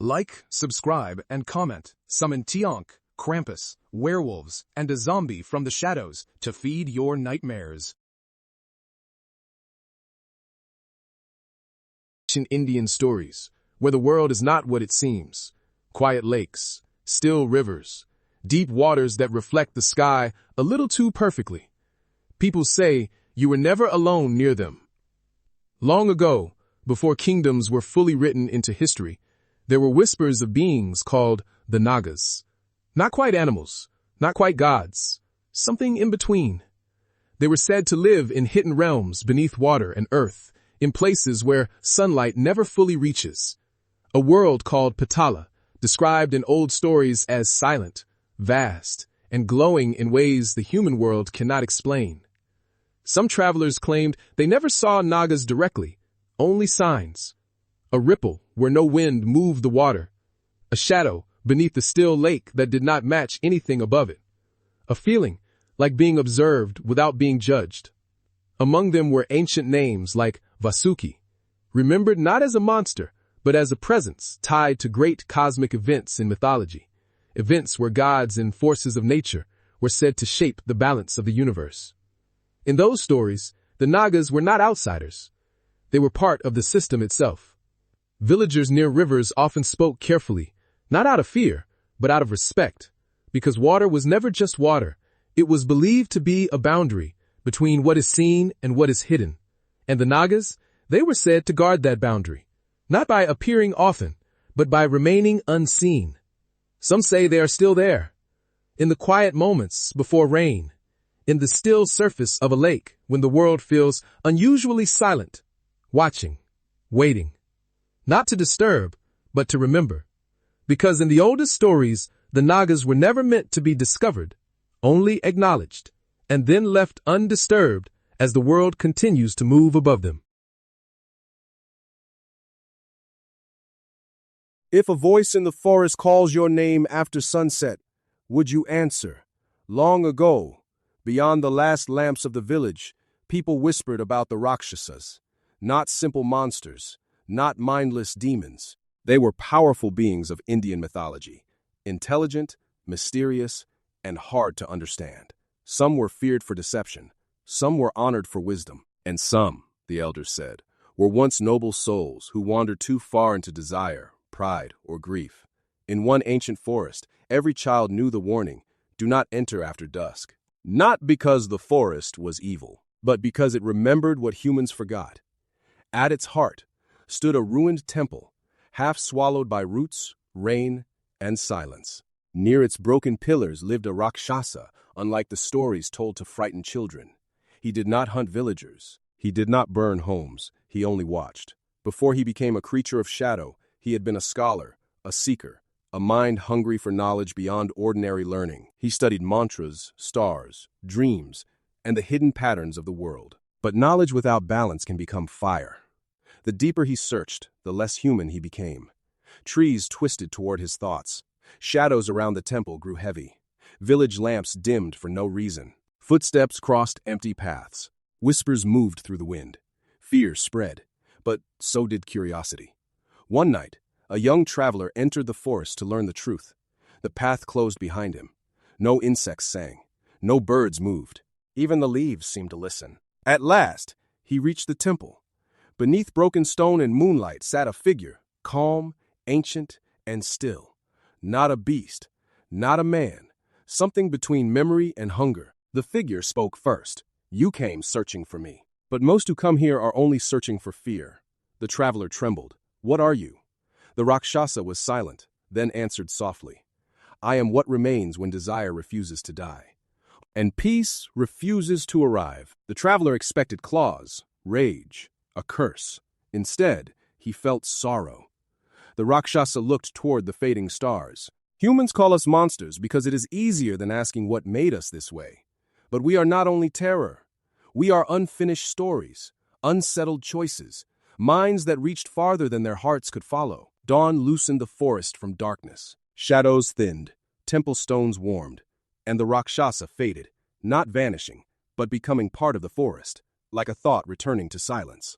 Like, subscribe, and comment. Summon Tionk, Krampus, werewolves, and a zombie from the shadows to feed your nightmares. Ancient Indian stories, where the world is not what it seems. Quiet lakes, still rivers, deep waters that reflect the sky a little too perfectly. People say you were never alone near them. Long ago, before kingdoms were fully written into history, there were whispers of beings called the nagas. Not quite animals, not quite gods, something in between. They were said to live in hidden realms beneath water and earth, in places where sunlight never fully reaches. A world called Vetala, described in old stories as silent, vast, and glowing in ways the human world cannot explain. Some travelers claimed they never saw nagas directly, only signs. A ripple where no wind moved the water. A shadow beneath the still lake that did not match anything above it. A feeling like being observed without being judged. Among them were ancient names like Vasuki, remembered not as a monster, but as a presence tied to great cosmic events in mythology. Events where gods and forces of nature were said to shape the balance of the universe. In those stories, the nagas were not outsiders. They were part of the system itself. Villagers near rivers often spoke carefully, not out of fear, but out of respect, because water was never just water. It was believed to be a boundary between what is seen and what is hidden. And the nagas, they were said to guard that boundary, not by appearing often, but by remaining unseen. Some say they are still there, in the quiet moments before rain, in the still surface of a lake when the world feels unusually silent, watching, waiting. Not to disturb, but to remember. Because in the oldest stories, the nagas were never meant to be discovered, only acknowledged, and then left undisturbed as the world continues to move above them. If a voice in the forest calls your name after sunset, would you answer? Long ago, beyond the last lamps of the village, people whispered about the Rakshasas. Not simple monsters, not mindless demons. They were powerful beings of Indian mythology, intelligent, mysterious, and hard to understand. Some were feared for deception, some were honored for wisdom, and some, the elders said, were once noble souls who wandered too far into desire, pride, or grief. In one ancient forest, every child knew the warning, do not enter after dusk. Not because the forest was evil, but because it remembered what humans forgot. At its heart stood a ruined temple, half swallowed by roots, rain, and silence. Near its broken pillars lived a Rakshasa, unlike the stories told to frighten children. He did not hunt villagers. He did not burn homes. He only watched. Before he became a creature of shadow, he had been a scholar, a seeker, a mind hungry for knowledge beyond ordinary learning. He studied mantras, stars, dreams, and the hidden patterns of the world. But knowledge without balance can become fire. The deeper he searched, the less human he became. Trees twisted toward his thoughts. Shadows around the temple grew heavy. Village lamps dimmed for no reason. Footsteps crossed empty paths. Whispers moved through the wind. Fear spread, but so did curiosity. One night, a young traveler entered the forest to learn the truth. The path closed behind him. No insects sang. No birds moved. Even the leaves seemed to listen. At last, he reached the temple. Beneath broken stone and moonlight sat a figure, calm, ancient, and still. Not a beast, not a man, something between memory and hunger. The figure spoke first. You came searching for me. But most who come here are only searching for fear. The traveler trembled. What are you? The Rakshasa was silent, then answered softly. I am what remains when desire refuses to die. And peace refuses to arrive. The traveler expected claws, rage, a curse. Instead, he felt sorrow. The Rakshasa looked toward the fading stars. Humans call us monsters because it is easier than asking what made us this way. But we are not only terror. We are unfinished stories, unsettled choices, minds that reached farther than their hearts could follow. Dawn loosened the forest from darkness. Shadows thinned, temple stones warmed, and the Rakshasa faded, not vanishing, but becoming part of the forest, like a thought returning to silence.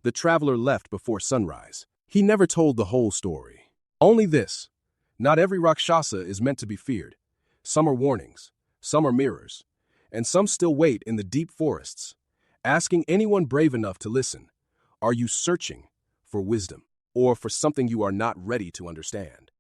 The traveler left before sunrise. He never told the whole story. Only this. Not every Rakshasa is meant to be feared. Some are warnings, some are mirrors, and some still wait in the deep forests, asking anyone brave enough to listen, are you searching for wisdom or for something you are not ready to understand?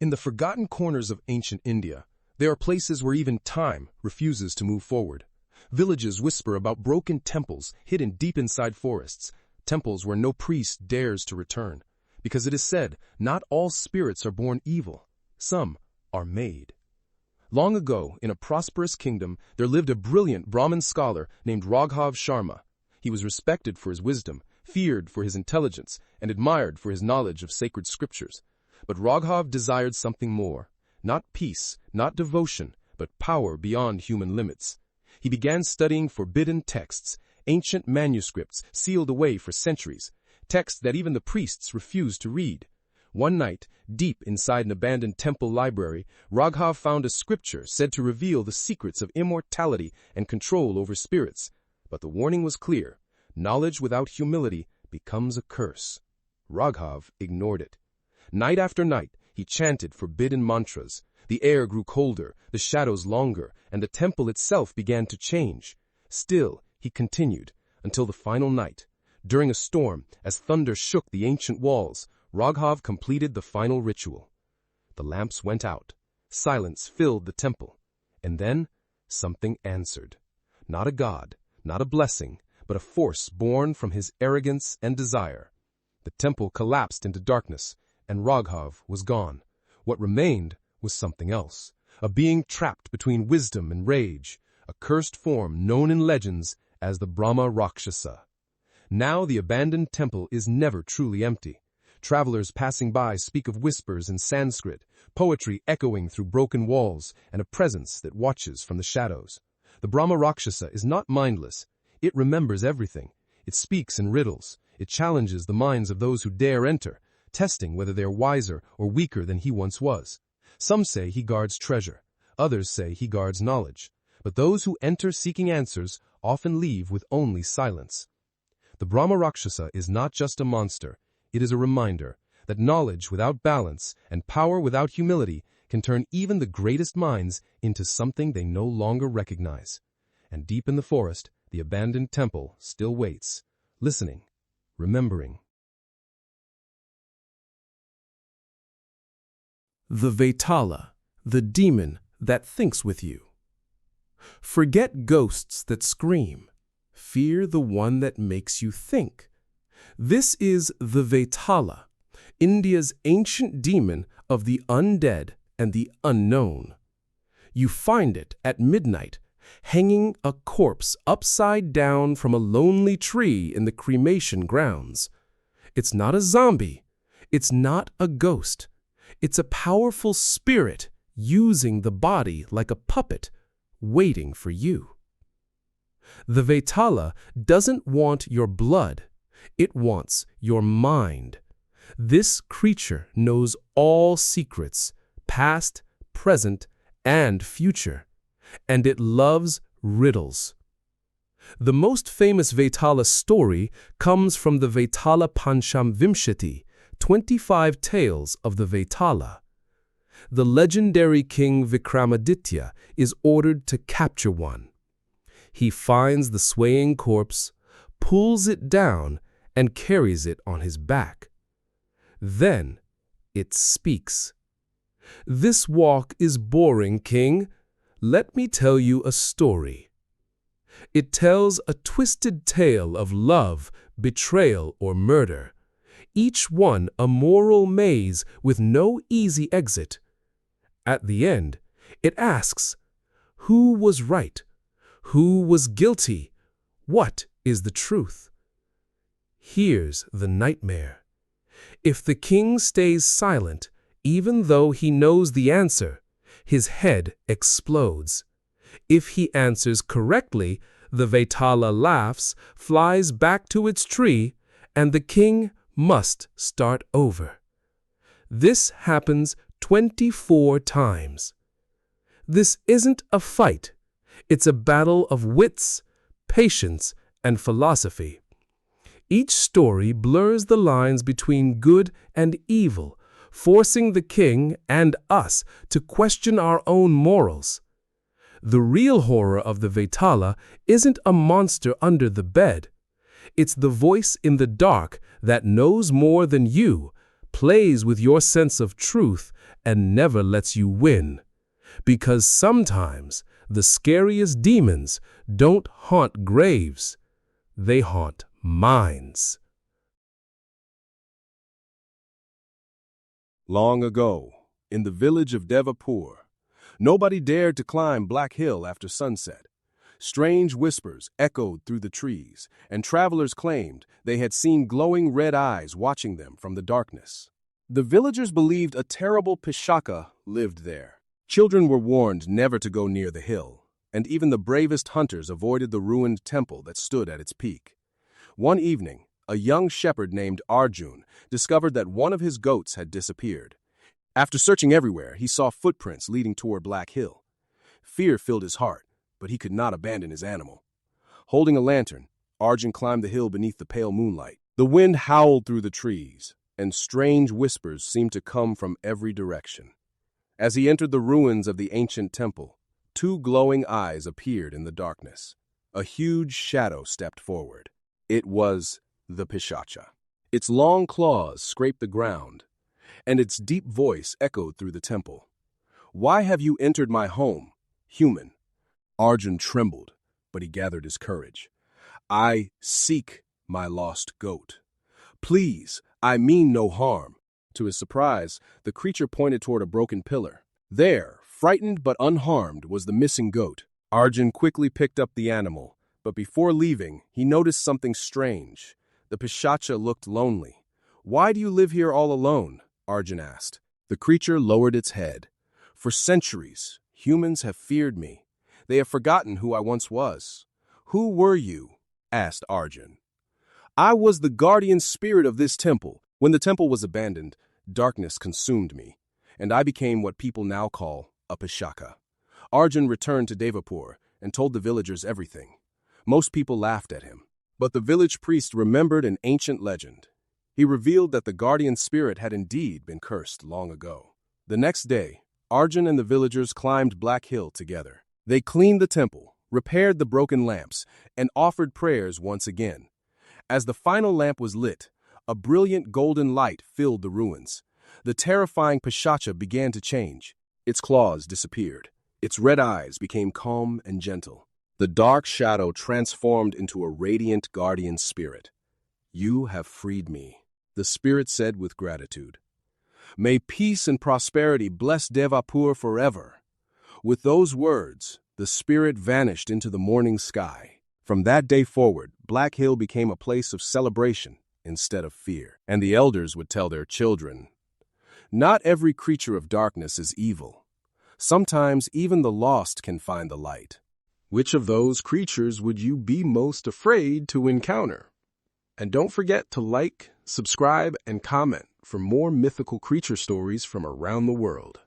In the forgotten corners of ancient India, there are places where even time refuses to move forward. Villages whisper about broken temples hidden deep inside forests, temples where no priest dares to return, because it is said not all spirits are born evil, some are made. Long ago, in a prosperous kingdom, there lived a brilliant Brahmin scholar named Raghav Sharma. He was respected for his wisdom, feared for his intelligence, and admired for his knowledge of sacred scriptures. But Raghav desired something more, not peace, not devotion, but power beyond human limits. He began studying forbidden texts, ancient manuscripts sealed away for centuries, texts that even the priests refused to read. One night, deep inside an abandoned temple library, Raghav found a scripture said to reveal the secrets of immortality and control over spirits. But the warning was clear: knowledge without humility becomes a curse. Raghav ignored it. Night after night, he chanted forbidden mantras. The air grew colder, the shadows longer, and the temple itself began to change. Still, he continued, until the final night. During a storm, as thunder shook the ancient walls, Raghav completed the final ritual. The lamps went out. Silence filled the temple. And then, something answered. Not a god, not a blessing, but a force born from his arrogance and desire. The temple collapsed into darkness, and Raghav was gone. What remained was something else, a being trapped between wisdom and rage, a cursed form known in legends as the Brahmarakshasa. Now the abandoned temple is never truly empty. Travelers passing by speak of whispers in Sanskrit, poetry echoing through broken walls, and a presence that watches from the shadows. The Brahmarakshasa is not mindless. It remembers everything. It speaks in riddles. It challenges the minds of those who dare enter, testing whether they are wiser or weaker than he once was. Some say he guards treasure. Others say he guards knowledge. But those who enter seeking answers often leave with only silence. The Brahmarakshasa is not just a monster. It is a reminder that knowledge without balance and power without humility can turn even the greatest minds into something they no longer recognize. And deep in the forest, the abandoned temple still waits, listening, remembering. The Vetala, the demon that thinks with you. Forget ghosts that scream. Fear the one that makes you think. This is the Vetala, India's ancient demon of the undead and the unknown. You find it at midnight, hanging a corpse upside down from a lonely tree in the cremation grounds. It's not a zombie. It's not a ghost. It's a powerful spirit using the body like a puppet, waiting for you. The Vetala doesn't want your blood. It wants your mind. This creature knows all secrets, past, present, and future, and it loves riddles. The most famous Vetala story comes from the Vetala Panchamvimshati, 25 Tales of the Vetala. The legendary king Vikramaditya is ordered to capture one. He finds the swaying corpse, pulls it down, and carries it on his back. Then it speaks. "This walk is boring, king. Let me tell you a story." It tells a twisted tale of love, betrayal, or murder, each one a moral maze with no easy exit. At the end, it asks, who was right? Who was guilty? What is the truth? Here's the nightmare. If the king stays silent, even though he knows the answer, his head explodes. If he answers correctly, the Vetala laughs, flies back to its tree, and the king must start over. This happens 24 times. This isn't a fight. It's a battle of wits, patience, and philosophy. Each story blurs the lines between good and evil, forcing the king and us to question our own morals. The real horror of the Vetala isn't a monster under the bed. It's the voice in the dark that knows more than you, plays with your sense of truth, and never lets you win. Because sometimes the scariest demons don't haunt graves, they haunt minds. Long ago, in the village of Devapur, nobody dared to climb Black Hill after sunset. Strange whispers echoed through the trees, and travelers claimed they had seen glowing red eyes watching them from the darkness. The villagers believed a terrible Pishacha lived there. Children were warned never to go near the hill, and even the bravest hunters avoided the ruined temple that stood at its peak. One evening, a young shepherd named Arjun discovered that one of his goats had disappeared. After searching everywhere, he saw footprints leading toward Black Hill. Fear filled his heart, but he could not abandon his animal. Holding a lantern, Arjun climbed the hill beneath the pale moonlight. The wind howled through the trees, and strange whispers seemed to come from every direction. As he entered the ruins of the ancient temple, two glowing eyes appeared in the darkness. A huge shadow stepped forward. It was the Pishacha. Its long claws scraped the ground, and its deep voice echoed through the temple. "Why have you entered my home, human?" Arjun trembled, but he gathered his courage. "I seek my lost goat. Please, I mean no harm." To his surprise, the creature pointed toward a broken pillar. There, frightened but unharmed, was the missing goat. Arjun quickly picked up the animal, but before leaving, he noticed something strange. The Pishacha looked lonely. "Why do you live here all alone?" Arjun asked. The creature lowered its head. "For centuries, humans have feared me. They have forgotten who I once was." "Who were you?" asked Arjun. "I was the guardian spirit of this temple. When the temple was abandoned, darkness consumed me, and I became what people now call a Pishacha." Arjun returned to Devapur and told the villagers everything. Most people laughed at him, but the village priest remembered an ancient legend. He revealed that the guardian spirit had indeed been cursed long ago. The next day, Arjun and the villagers climbed Black Hill together. They cleaned the temple, repaired the broken lamps, and offered prayers once again. As the final lamp was lit, a brilliant golden light filled the ruins. The terrifying Pishacha began to change. Its claws disappeared. Its red eyes became calm and gentle. The dark shadow transformed into a radiant guardian spirit. "You have freed me," the spirit said with gratitude. "May peace and prosperity bless Devapur forever." With those words, the spirit vanished into the morning sky. From that day forward, Black Hill became a place of celebration instead of fear. And the elders would tell their children, "Not every creature of darkness is evil. Sometimes even the lost can find the light." Which of those creatures would you be most afraid to encounter? And don't forget to like, subscribe, and comment for more mythical creature stories from around the world.